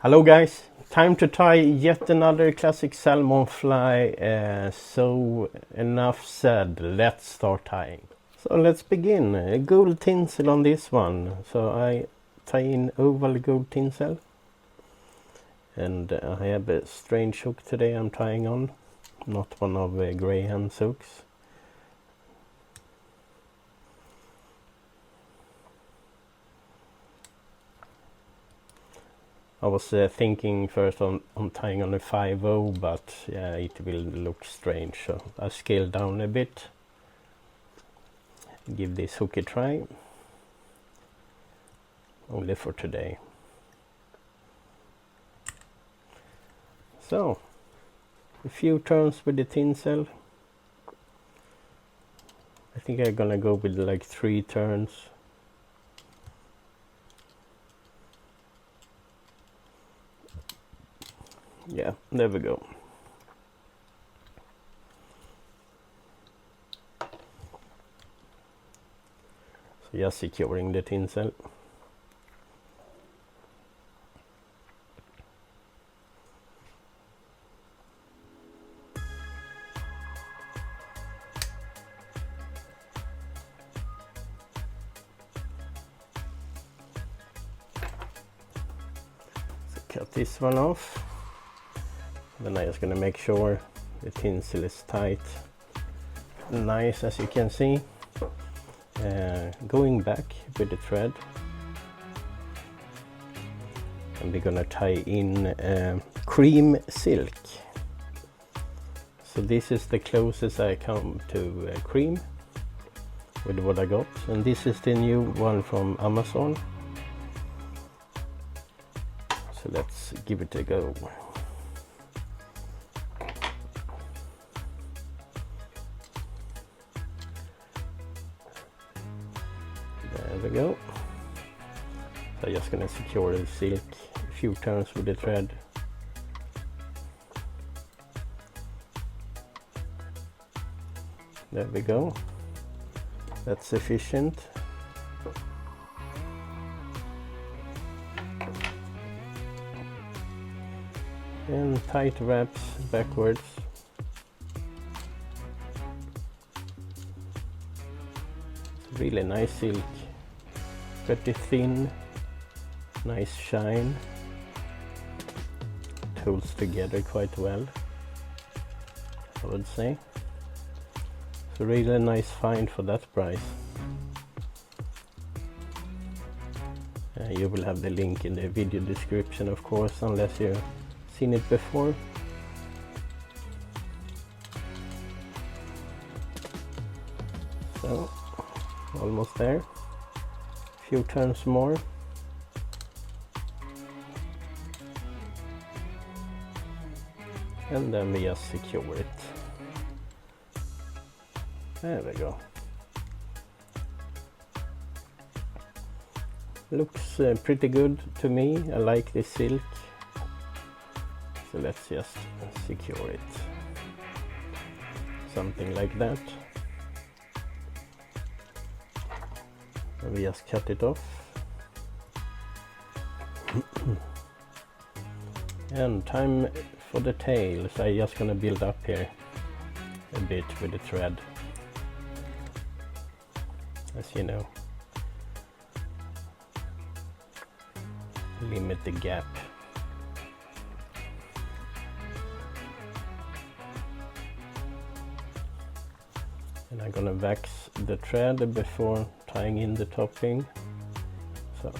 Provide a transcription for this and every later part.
Hello guys, time to tie yet another classic salmon fly, so enough said, let's start tying. So let's begin. Gold tinsel on this one, so I tie in oval gold tinsel, and I have a strange hook today I'm tying on, not one of Graham's hooks. I was thinking first on tying on a 5/0, but yeah, it will look strange, so I scaled down a bit. Give this hook a try, only for today. So, a few turns with the tinsel. I think I'm gonna go with like 3 turns. Yeah, there we go. So just securing the tinsel. So cut this one off. Then I'm just gonna make sure the tinsel is tight, nice, as you can see. Going back with the thread, and we're gonna tie in cream silk. So this is the closest I come to cream with what I got, and this is the new one from Amazon. So let's give it a go. There we go. So I'm just gonna secure the silk a few turns with the thread. There we go. That's sufficient. And tight wraps backwards. Really nice silk. Pretty thin, nice shine, it holds together quite well, I would say. So really nice find for that price. You will have the link in the video description, of course, unless you've seen it before. So almost there. Few turns more. And then we just secure it. There we go. Looks pretty good to me. I like the silk. So let's just secure it. Something like that. We just cut it off. And time for the tail, so I'm just gonna build up here a bit with the thread, as you know, limit the gap. And I'm gonna wax the thread before tying in the topping. So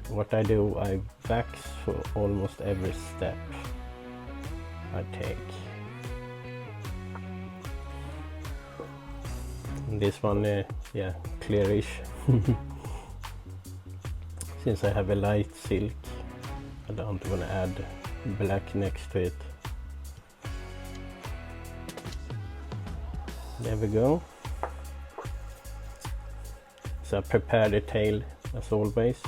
what I do, I wax for almost every step I take. And this one, yeah, clearish. Since I have a light silk, I don't want to add black next to it. There we go. So I prepare the tail as always.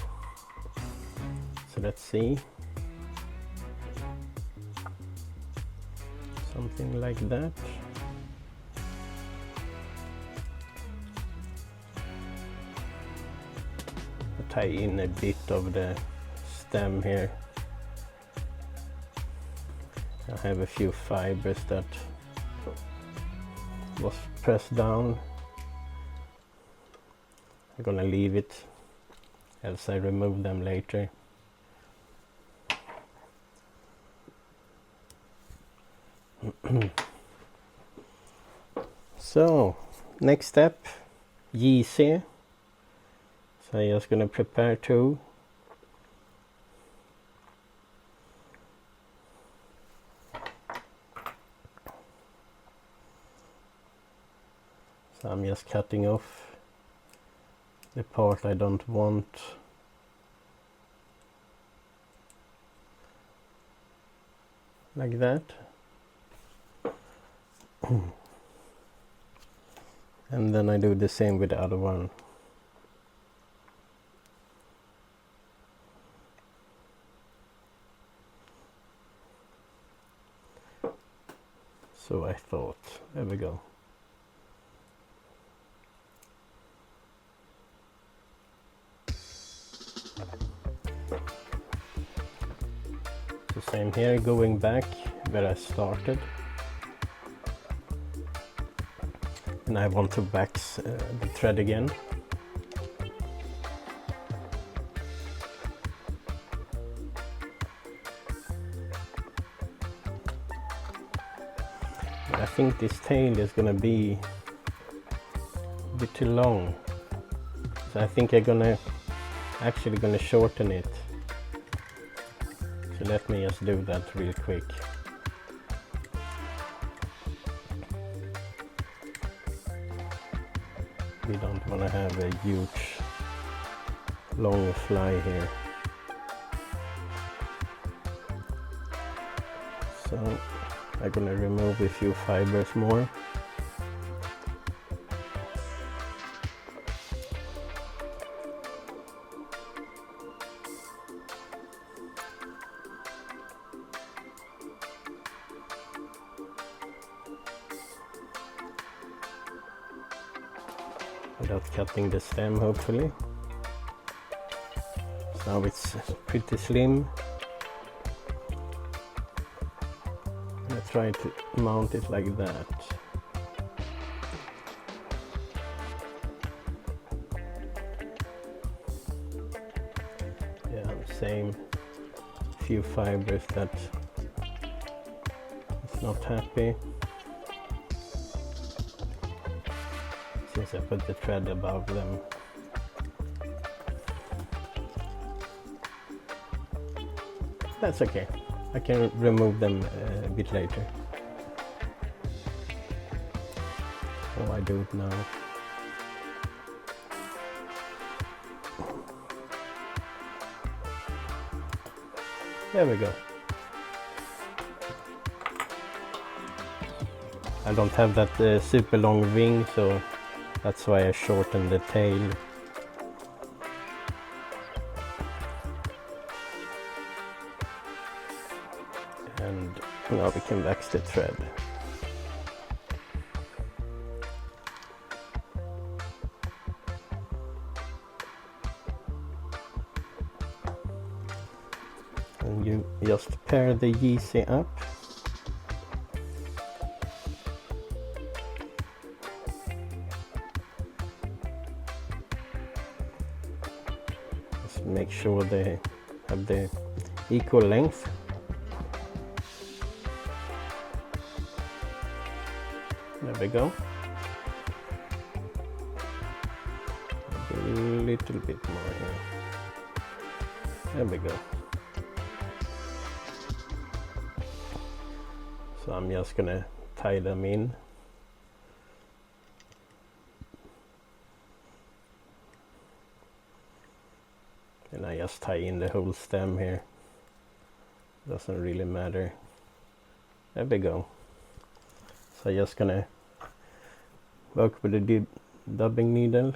So let's see. Something like that. I tie in a bit of the stem here I have a few fibers that was pressed down. I'm gonna leave it, else I remove them later. So, next step, GC. So I'm just gonna prepare two. So I'm just cutting off the part I don't want. Like that. And then I do the same with the other one. So I thought, there we go. So same here, going back where I started. And I want to wax the thread again. I think this tail is gonna be a bit too long. So I think I'm actually gonna shorten it. So let me just do that real quick. We don't want to have a huge long fly here. So I'm gonna remove a few fibers more. Without cutting the stem, hopefully. So now it's pretty slim. I try to mount it like that. Yeah, same. Few fibers that it's not happy. Since I put the thread above them. That's okay. I can remove them a bit later. So I do it now. There we go. I don't have that super long wing, so that's why I shortened the tail. And now we can wax the thread. And you just pair the GC up. Just make sure they have the equal length. There we go. A little bit more here. There we go. So I'm just gonna tie them in. And I just tie in the whole stem here. Doesn't really matter. There we go. So I'm just gonna work with the dubbing needle.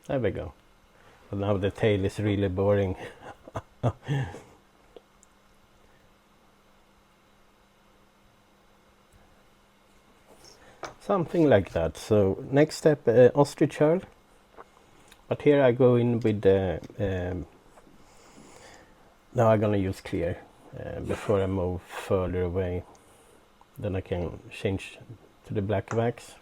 There we go. But now the tail is really boring. something like that. So next step, ostrich herl. But here I go in with the, now I'm gonna use clear before I move further away. Then I can change to the black wax.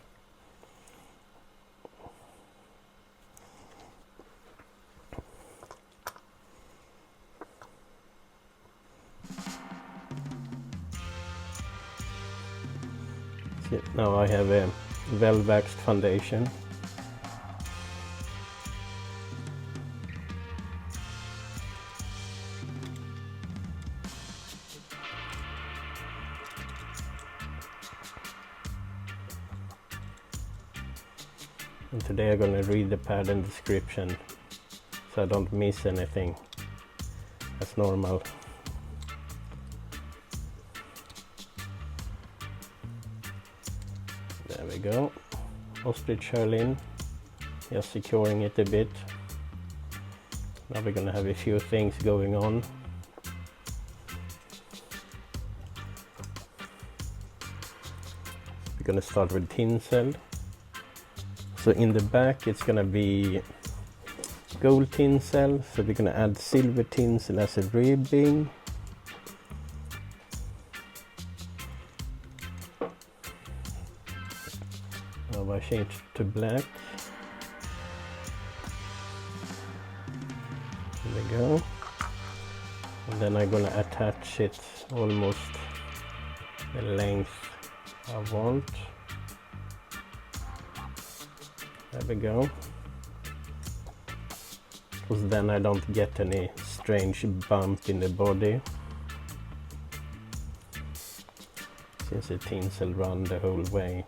So now I have a well waxed foundation. And today I'm gonna read the pattern description so I don't miss anything as normal. There we go. Ostrich herl in, just securing it a bit. Now we're gonna have a few things going on. We're gonna start with tinsel. So in the back it's gonna be gold tinsel, so we're gonna add silver tinsel as a ribbing. Now I change to black. There we go. And then I'm gonna attach it almost the length I want. There we go. Because then I don't get any strange bump in the body, since the tinsel run the whole way.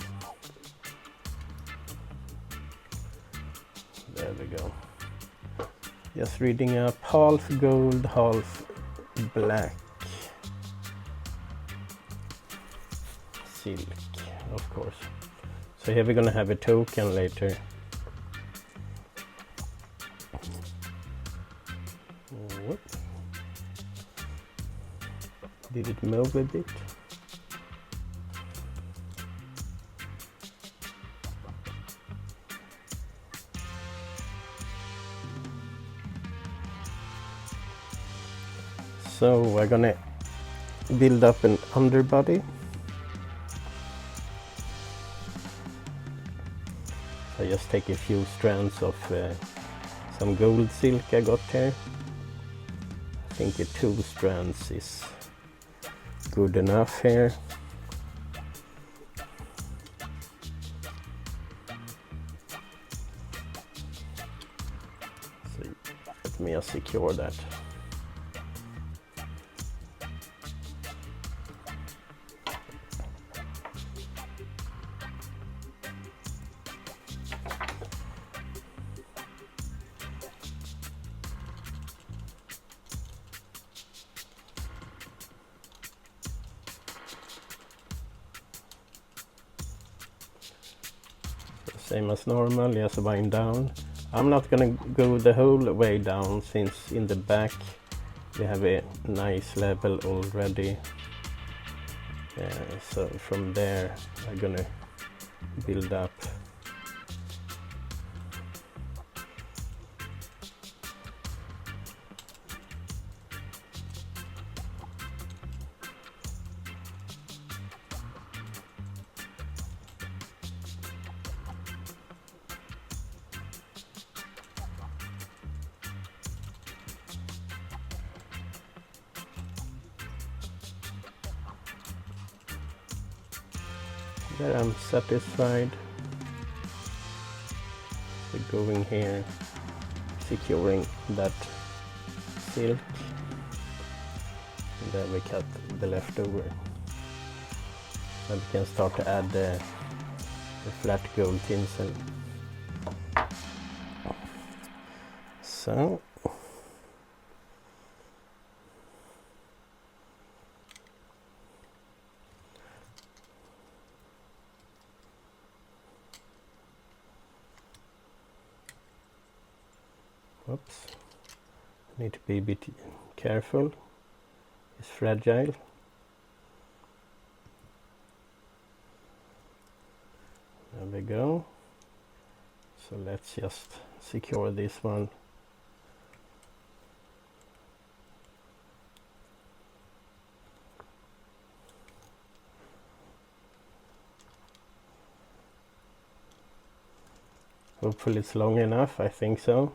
There we go. Just reading up half gold, half black silk, of course. So here we're gonna have a toucan later. Whoop. Did it move a bit? So we're gonna build up an underbody. I just take a few strands of some gold silk I got here. I think 2 strands is good enough here. So let me just secure that. Same as normal, just wind down. I'm not gonna go the whole way down, since in the back we have a nice level already. So from there I'm gonna build up. There I'm satisfied. So going here, securing that silk, and then we cut the leftover. And we can start to add the flat gold tinsel. So oops, need to be a bit careful, it's fragile. There we go. So let's just secure this one. Hopefully it's long enough, I think so.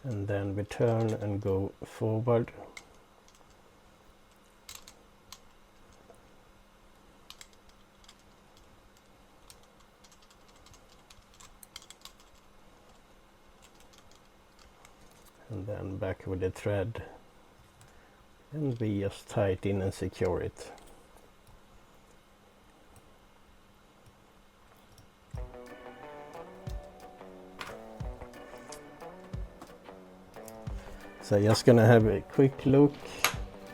And then we turn and go forward. And then back with the thread. And we just tie it in and secure it. So I'm just gonna have a quick look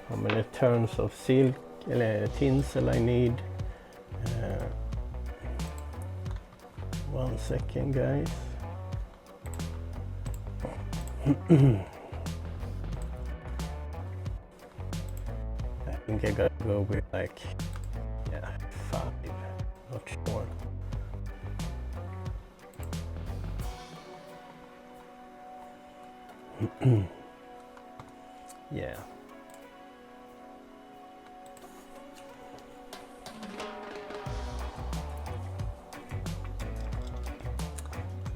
how many turns of silk tinsel I need. 1 second, guys. I think I gotta go with like 5, not sure. Yeah.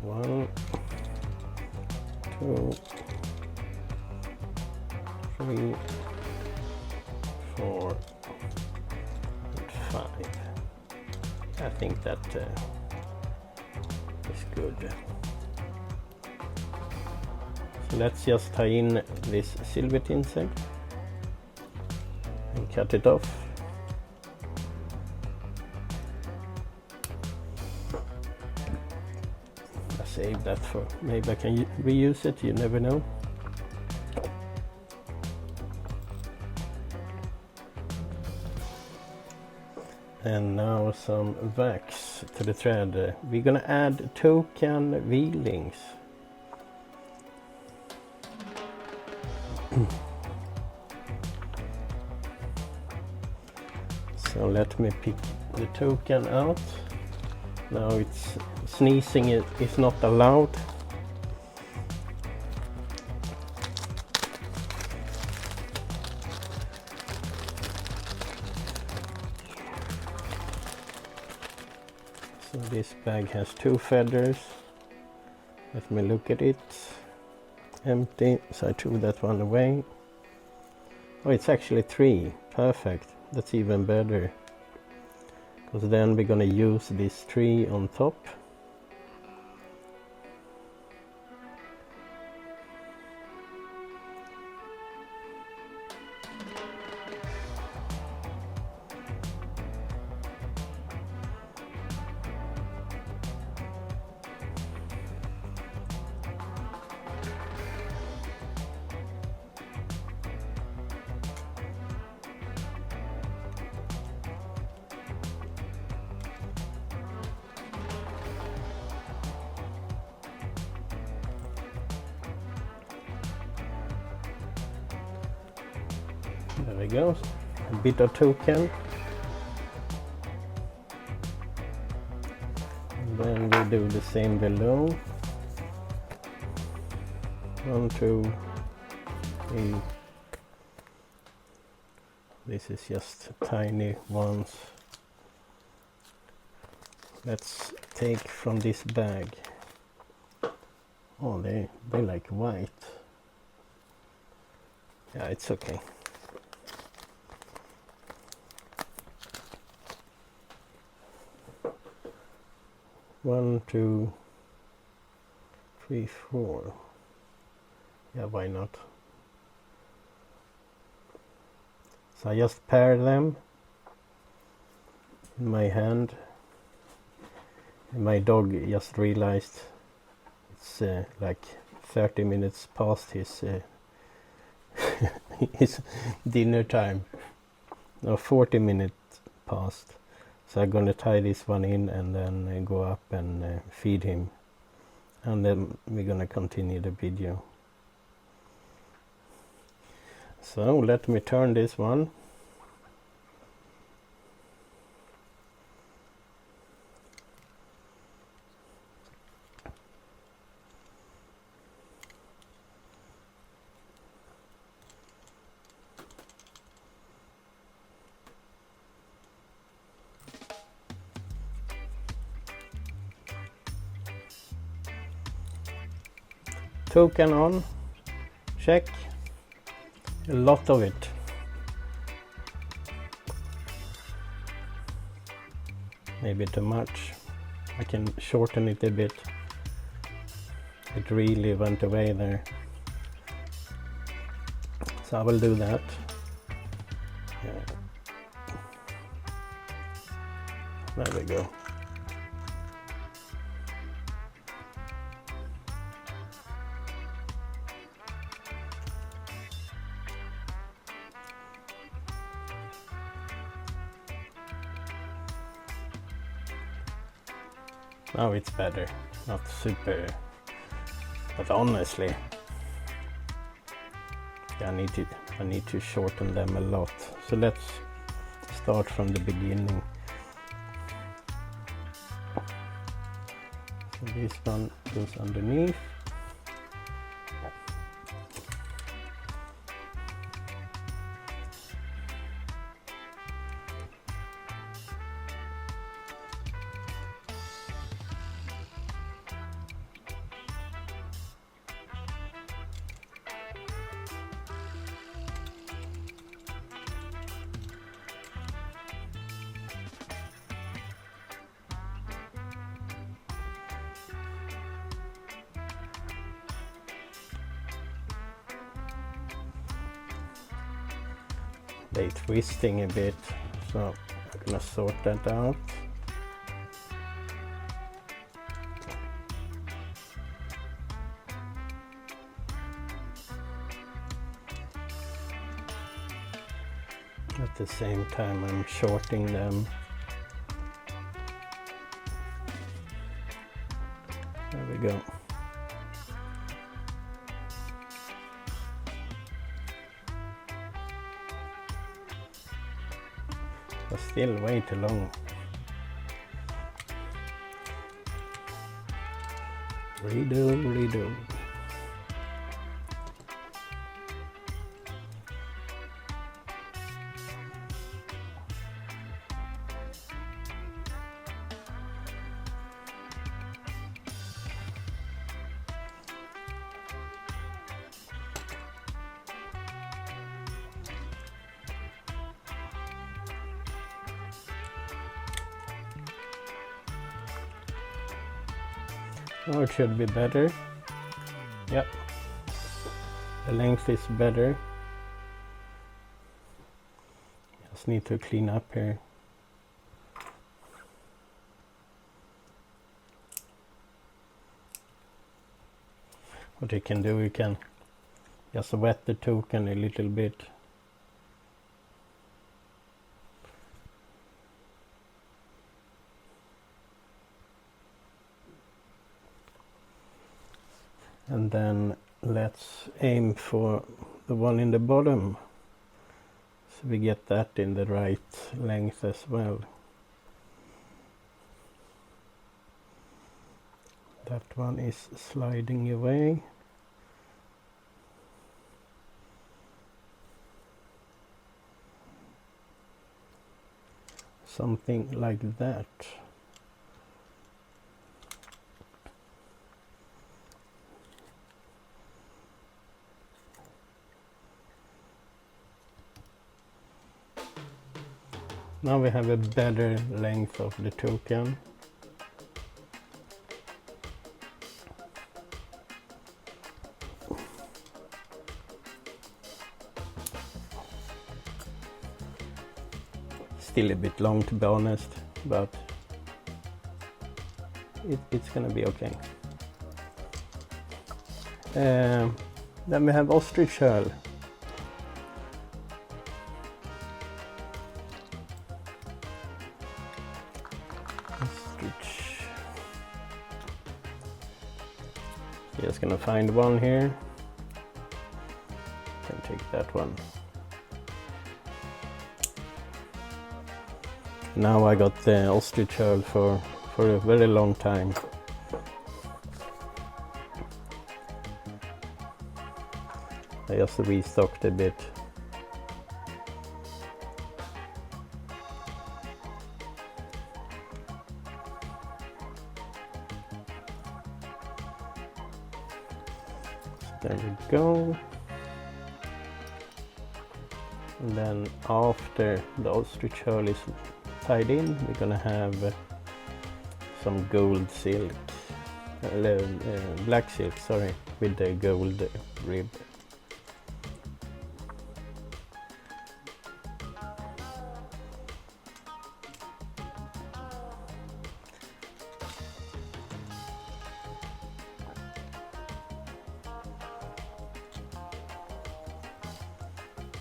One, 2, 3, 4, and 5. I think that is good. So let's just tie in this silver tinsel and cut it off. I save that for maybe I can reuse it, you never know. And now some wax to the thread. We're gonna add Toucan V-links. So let me pick the Toucan out. Now it's sneezing is not allowed. So this bag has 2 feathers. Let me look at it. Empty, so I threw that one away. Oh, it's actually 3. Perfect. That's even better. Because then we're gonna use this tree on top. There we go, a bit of Toucan. And then we do the same below. 1, 2, 3. This is just tiny ones. Let's take from this bag. Oh, they're like white. Yeah, it's okay. One, 2, 3, 4. Yeah, why not? So I just pair them in my hand. And my dog just realized it's like 30 minutes past his his dinner time. No, 40 minutes past. So I'm gonna tie this one in and then go up and feed him. and then we're gonna continue the video. So let me turn this one. Toucan on, check, a lot of it. Maybe too much. I can shorten it a bit. It really went away there. So I will do that. There we go. Now it's better, not super, but honestly, I need to shorten them a lot. So let's start from the beginning. So this one goes underneath. They're twisting a bit, so I'm gonna sort that out. At the same time I'm shorting them. There we go. But still way too long. Redo. Oh, it should be better. Yep. The length is better. Just need to clean up here. What you can do, you can just wet the toucan a little bit. And then let's aim for the one in the bottom, so we get that in the right length as well. That one is sliding away. Something like that. Now we have a better length of the toucan. Still a bit long, to be honest, but it's gonna be okay. Then we have ostrich herl. gonna find one here. Can take that one. Now I got the ostrich herl for a very long time. I just restocked a bit. There we go. And then after the ostrich herl is tied in, we're gonna have some gold silk, black silk, sorry, with the gold rib.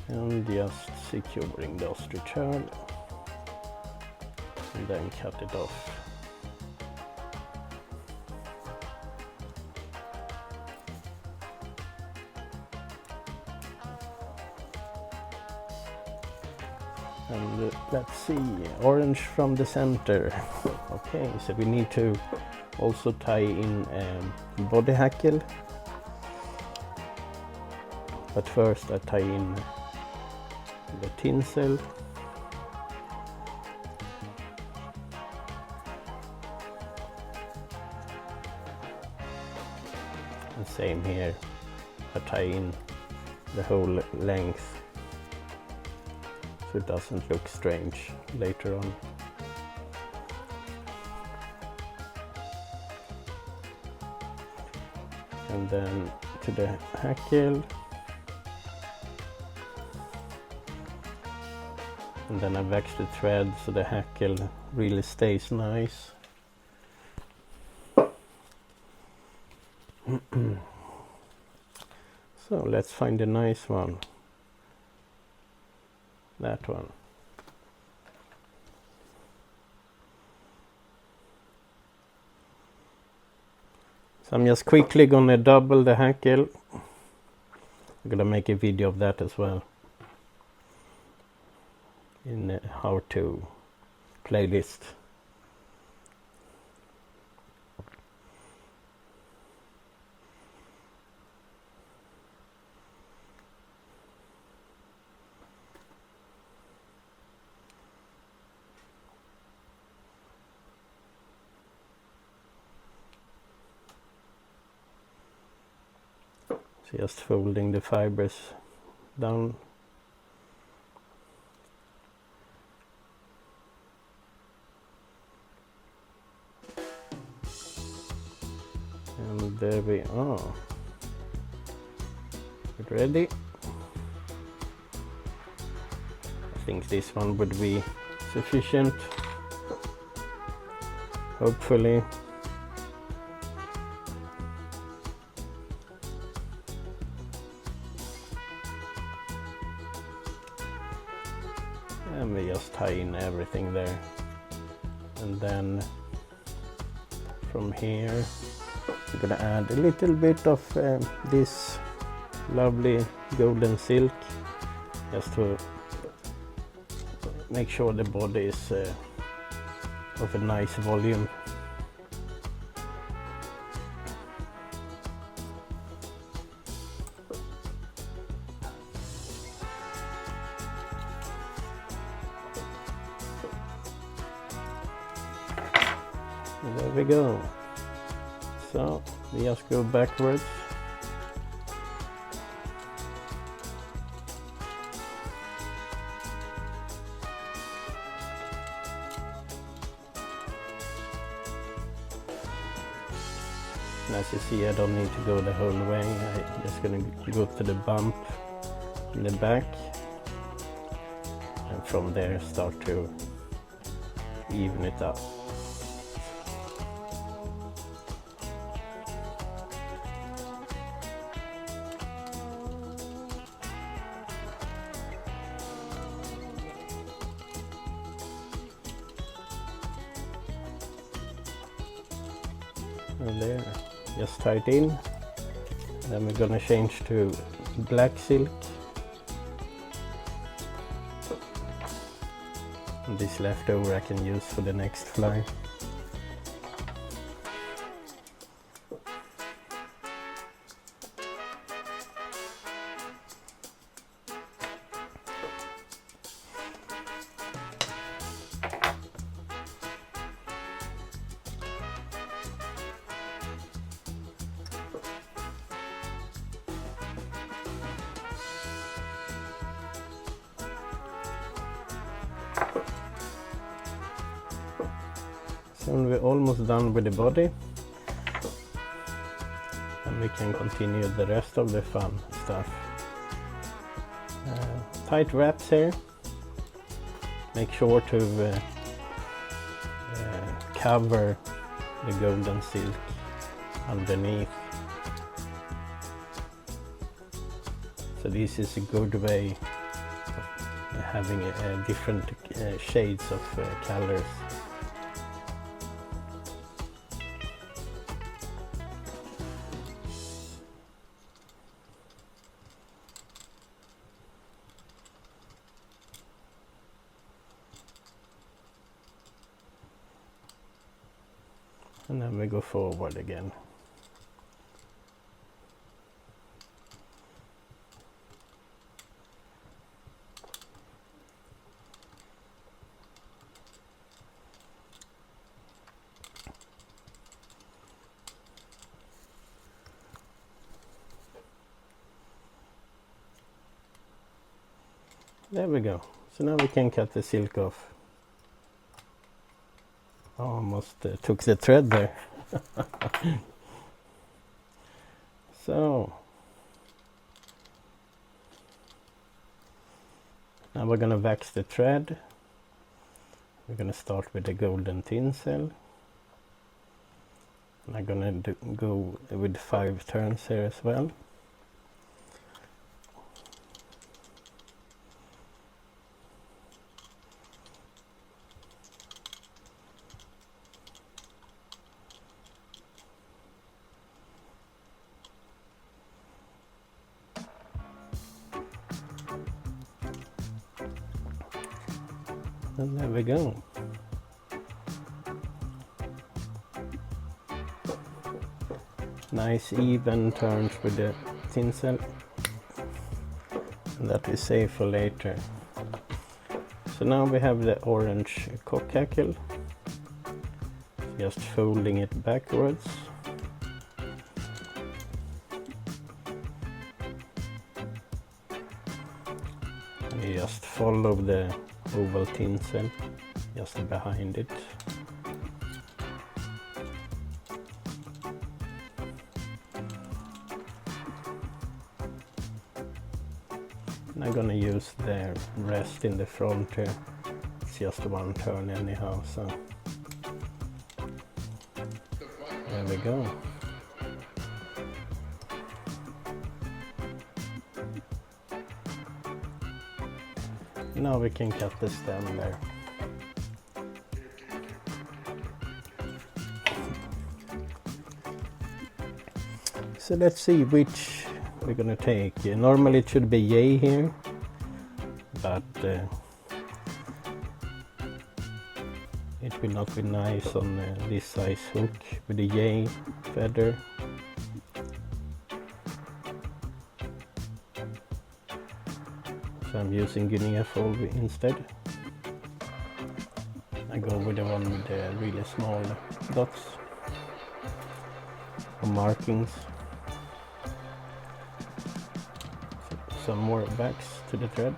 And just securing the ostrich herl and then cut it off. And let's see, orange from the center. Okay, so we need to also tie in body hackle, but first I tie in the tinsel. And same here, I tie in the whole length so it doesn't look strange later on. And then to the hackle. And then I wax the thread so the hackle really stays nice. So let's find a nice one. That one. So I'm just quickly gonna double the hackle. I'm gonna make a video of that as well in a how-to playlist. So just folding the fibers down. And there we are. Get ready. I think this one would be sufficient. Hopefully. And we just tie in everything there. And then from here we're gonna add a little bit of this lovely golden silk, just to make sure the body is of a nice volume. And there we go. So we just go backwards. And as you see, I don't need to go the whole way. I'm just gonna go to the bump in the back, and from there start to even it up. And there, just tie it in, Then we're gonna change to black silk. And this leftover I can use for the next fly. So we're almost done with the body, and we can continue the rest of the fun stuff. Tight wraps here. Make sure to cover the golden silk underneath. So this is a good way of having different shades of colors. And then we go forward again. There we go. So now we can cut the silk off. Almost took the thread there. So now we're gonna wax the thread. We're gonna start with the golden tinsel. And I'm gonna go with 5 turns here as well. And there we go. Nice even turns with the tinsel. And that is safe for later. So now we have the orange cock hackle. Just folding it backwards. And you just follow the oval tinsel just behind it. And I'm gonna use the rest in the front here. It's just 1 turn anyhow, so there we go. Now we can cut the stem there. So let's see which we're gonna take. Normally it should be yay here, but it will not be nice on this size hook with the yay feather. So I'm using Guinea fold instead. I go with the one with the really small dots or markings. Some more backs to the thread.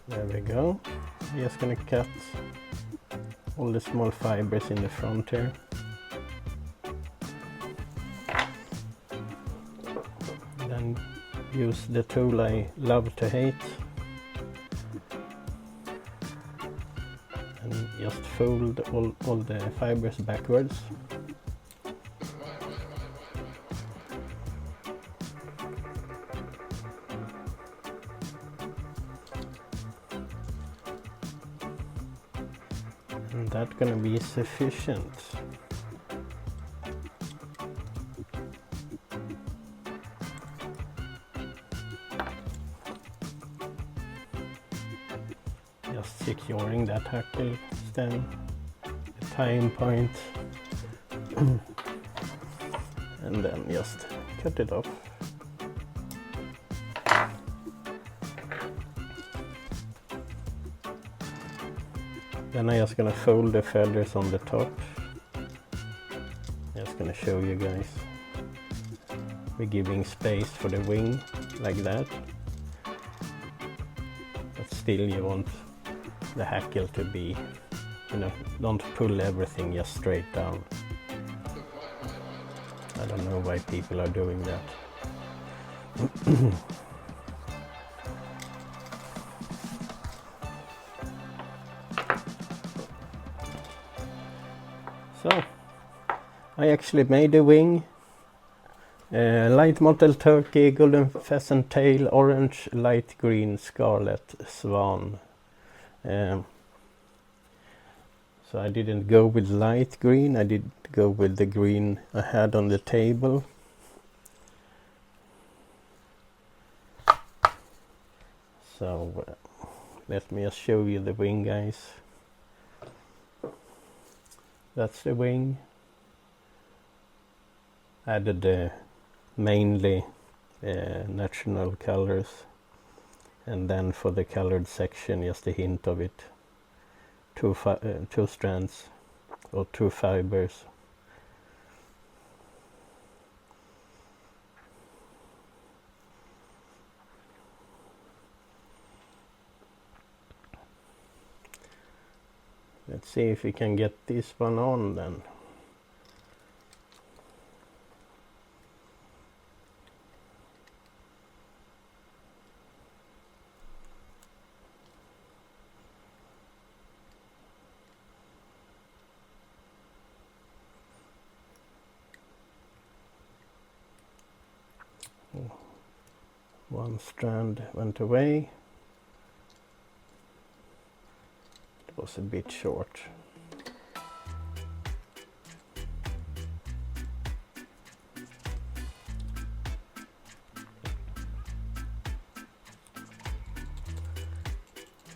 There we go. I'm just gonna cut all the small fibers in the front here. Then use the tool I love to hate and just fold all the fibers backwards. And that's gonna be sufficient. Just securing that hackle stem, the tying point, and then just cut it off. Then I'm just gonna fold the feathers on the top. Just gonna show you guys. We're giving space for the wing like that. But still you want the hackle to be, you know, don't pull everything just straight down. I don't know why people are doing that. So, I actually made a wing. Light mottled turkey, golden pheasant tail, orange, light green, scarlet, swan. So I didn't go with light green, I did go with the green I had on the table. So let me just show you the wing, guys. That's the wing. Added mainly natural colors, and then for the colored section just a hint of it. Two strands or two fibers. Let's see if we can get this one on then. One strand went away. It was a bit short.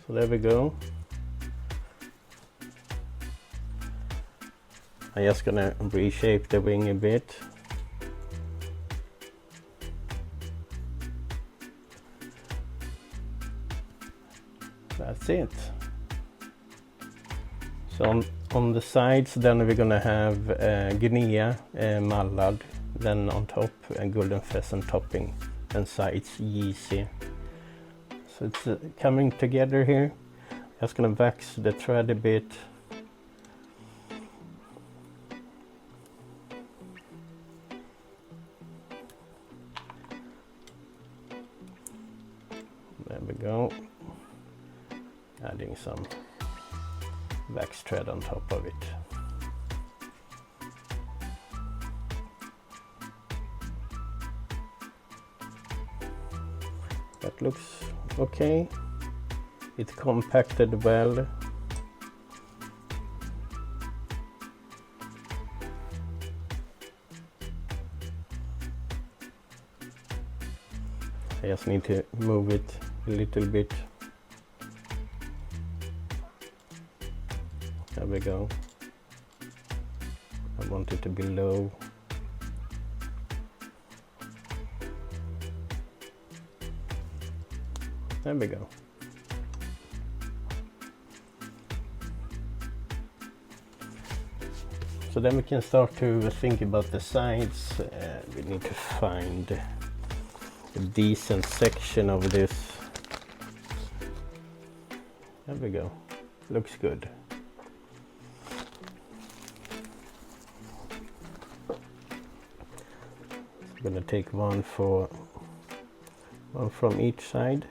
So there we go. I'm just gonna reshape the wing a bit. That's it. So on the sides then we're gonna have Guinea, Mallard, then on top a golden pheasant topping, and sides gculley. So it's coming together here. Just gonna wax the thread a bit. There we go. Adding some wax thread on top of it. That looks okay. It compacted well. I just need to move it a little bit. There we go. I want it to be low. There we go. So then we can start to think about the sides. We need to find a decent section of this. There we go. Looks good. I'm gonna take one from each side.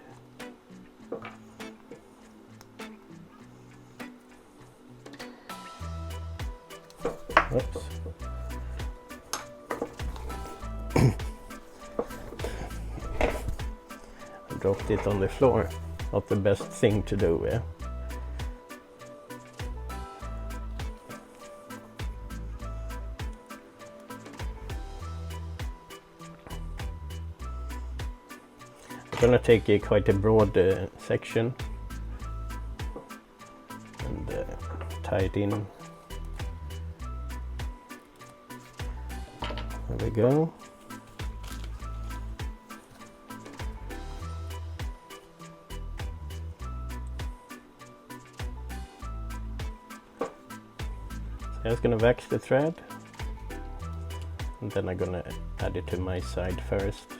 dropped it on the floor. Not the best thing to do, yeah. I'm gonna take quite a broad section and tie it in. There we go. So I'm just gonna wax the thread, and then I'm gonna add it to my side first.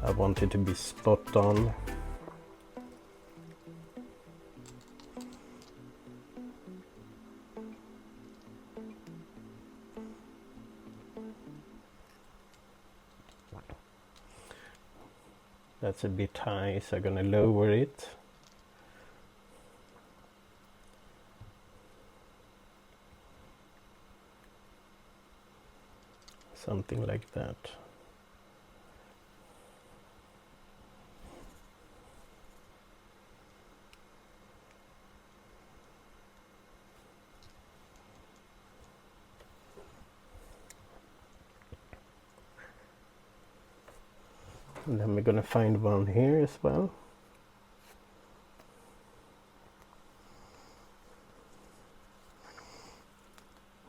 I want it to be spot on. That's a bit high, so I'm gonna lower it. Something like that. And then we're gonna find one here as well.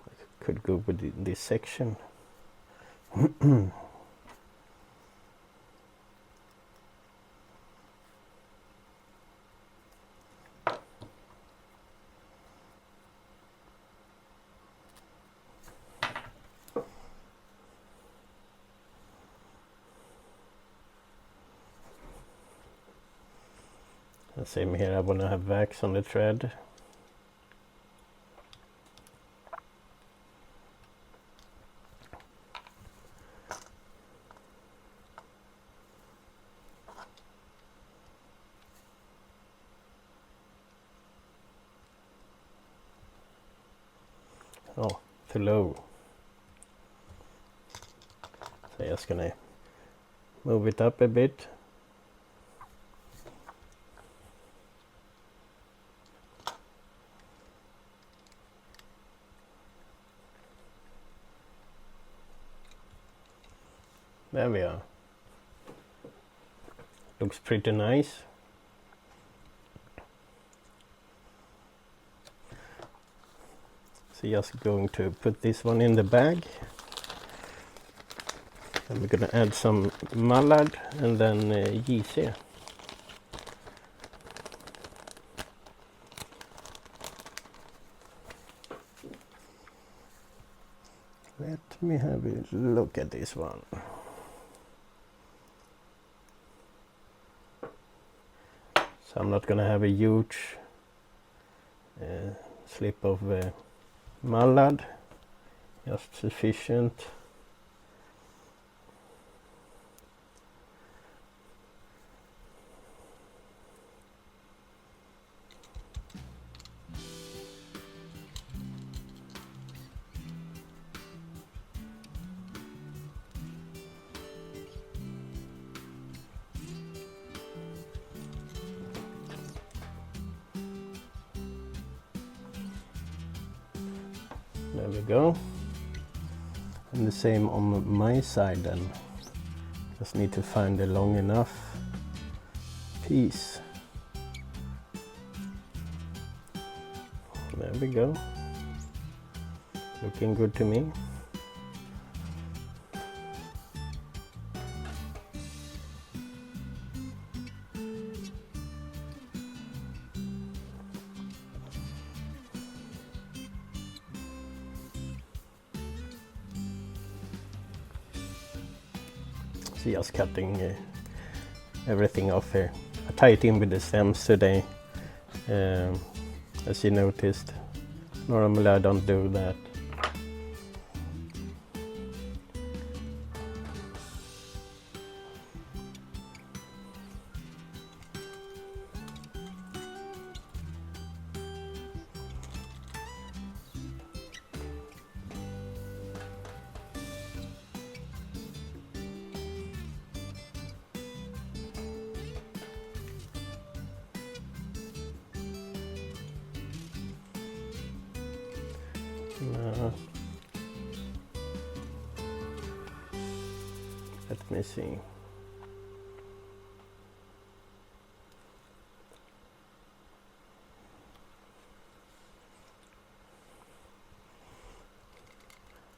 I could go with this section. Same here, I want to have wax on the thread. Oh, too low. So I'm just gonna move it up a bit. There we are. Looks pretty nice. So just going to put this one in the bag. And we're gonna add some Mallard and then gc. Let me have a look at this one. So I'm not gonna have a huge slip of Mallard, just sufficient. There we go. And the same on my side then. Just need to find a long enough piece. There we go. Looking good to me. So just cutting everything off here. I tie it in with the stems today, as you noticed. Normally I don't do that. No. Let me see.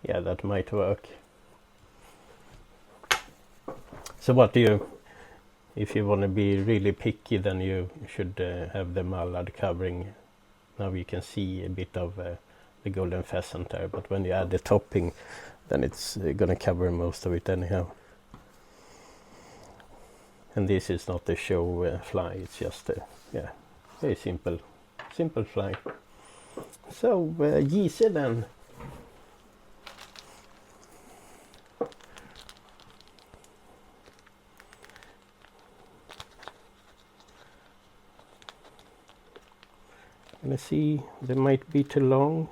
Yeah, that might work. So what do you, if you want to be really picky, then you should have the mallard covering. Now you can see a bit of the golden pheasant there, but when you add the topping, then it's gonna cover most of it anyhow. And this is not a show fly, it's just a very simple fly. So GC then. Let's see, they might be too long.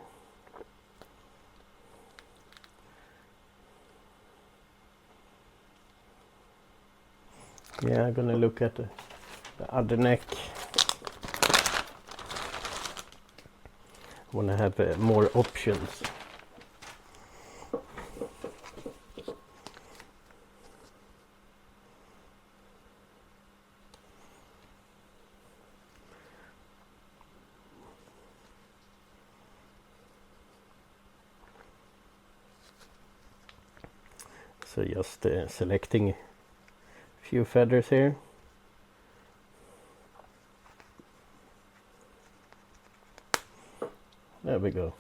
Yeah, I'm gonna look at the other neck. I wanna have more options. So just selecting a few feathers here. There we go.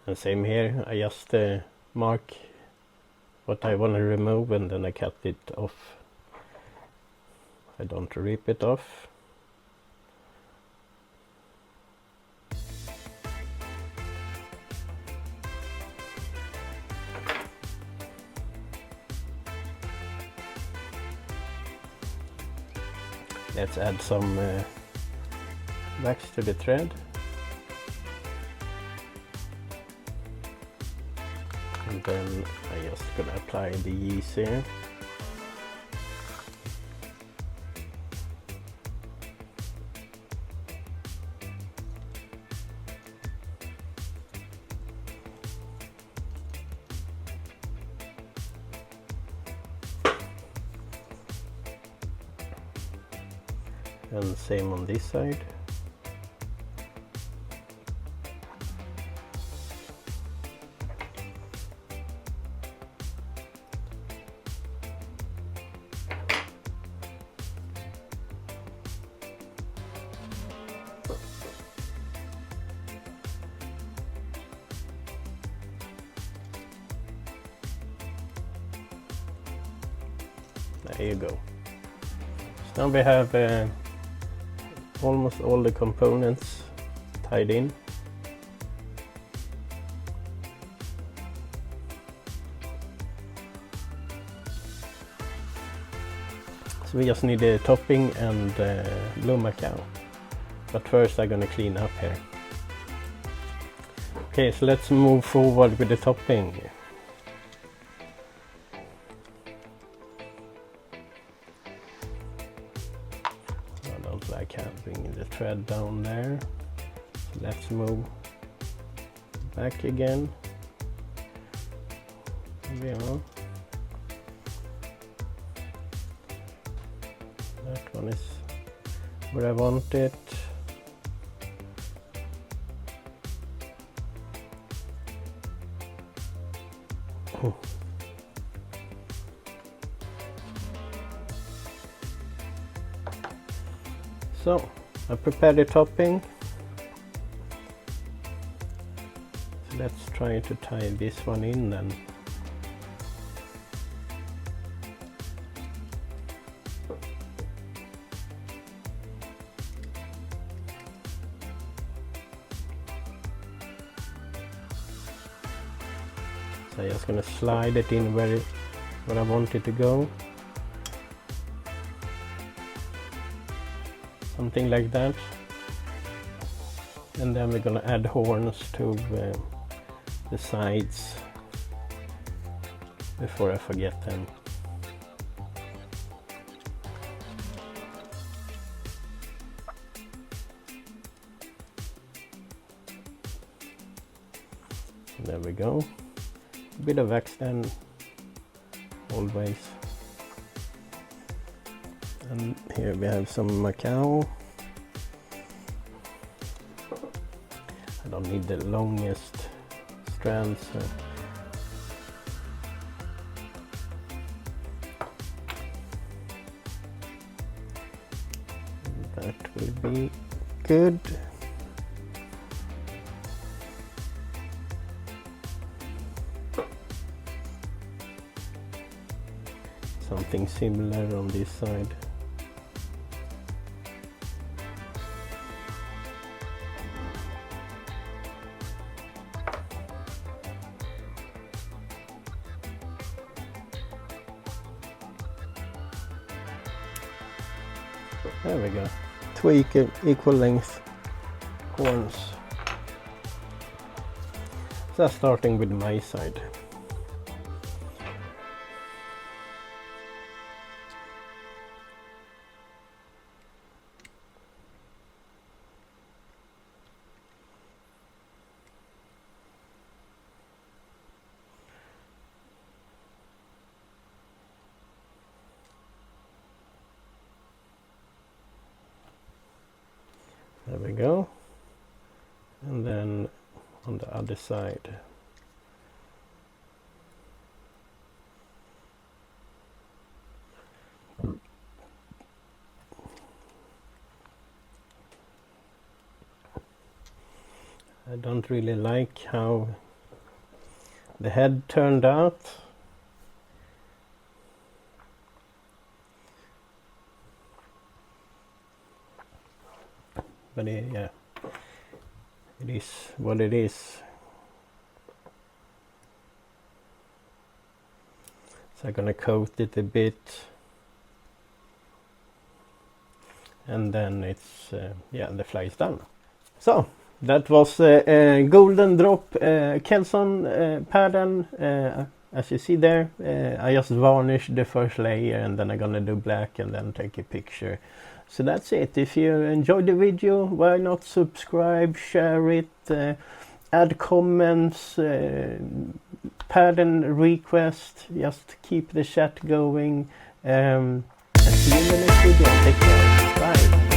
And same here, I just mark what I want to remove and then I cut it off. I don't rip it off. Let's add some wax to the thread. And then I'm just gonna apply the yeast here. And same on this side. There you go. So now we have almost all the components tied in. So we just need a topping and blue Macaw. But first I'm gonna clean up here. Okay, so let's move forward with the topping. I can't bring the thread down there. So let's move back again. There we are. That one is where I want it. So I prepared the topping. So let's try to tie this one in then. So I'm just gonna slide it in where I want it to go. Something like that, and then we're gonna add horns to the sides before I forget them. There we go. A bit of accent always. And here we have some Macaw. I don't need the longest strands. So. That will be good. Something similar on this side. There we go. Two equal length horns. So starting with my side. There we go. And then on the other side. I don't really like how the head turned out. But yeah, it is what it is. So I'm gonna coat it a bit, and then it's yeah, the fly is done. So that was a golden drop Kelson pattern. As you see there, I just varnished the first layer, and then I'm gonna do black and then take a picture. So that's it. If you enjoyed the video, why not subscribe, share it, add comments, pattern request, just keep the chat going. And see you in the next video. Take care. Bye.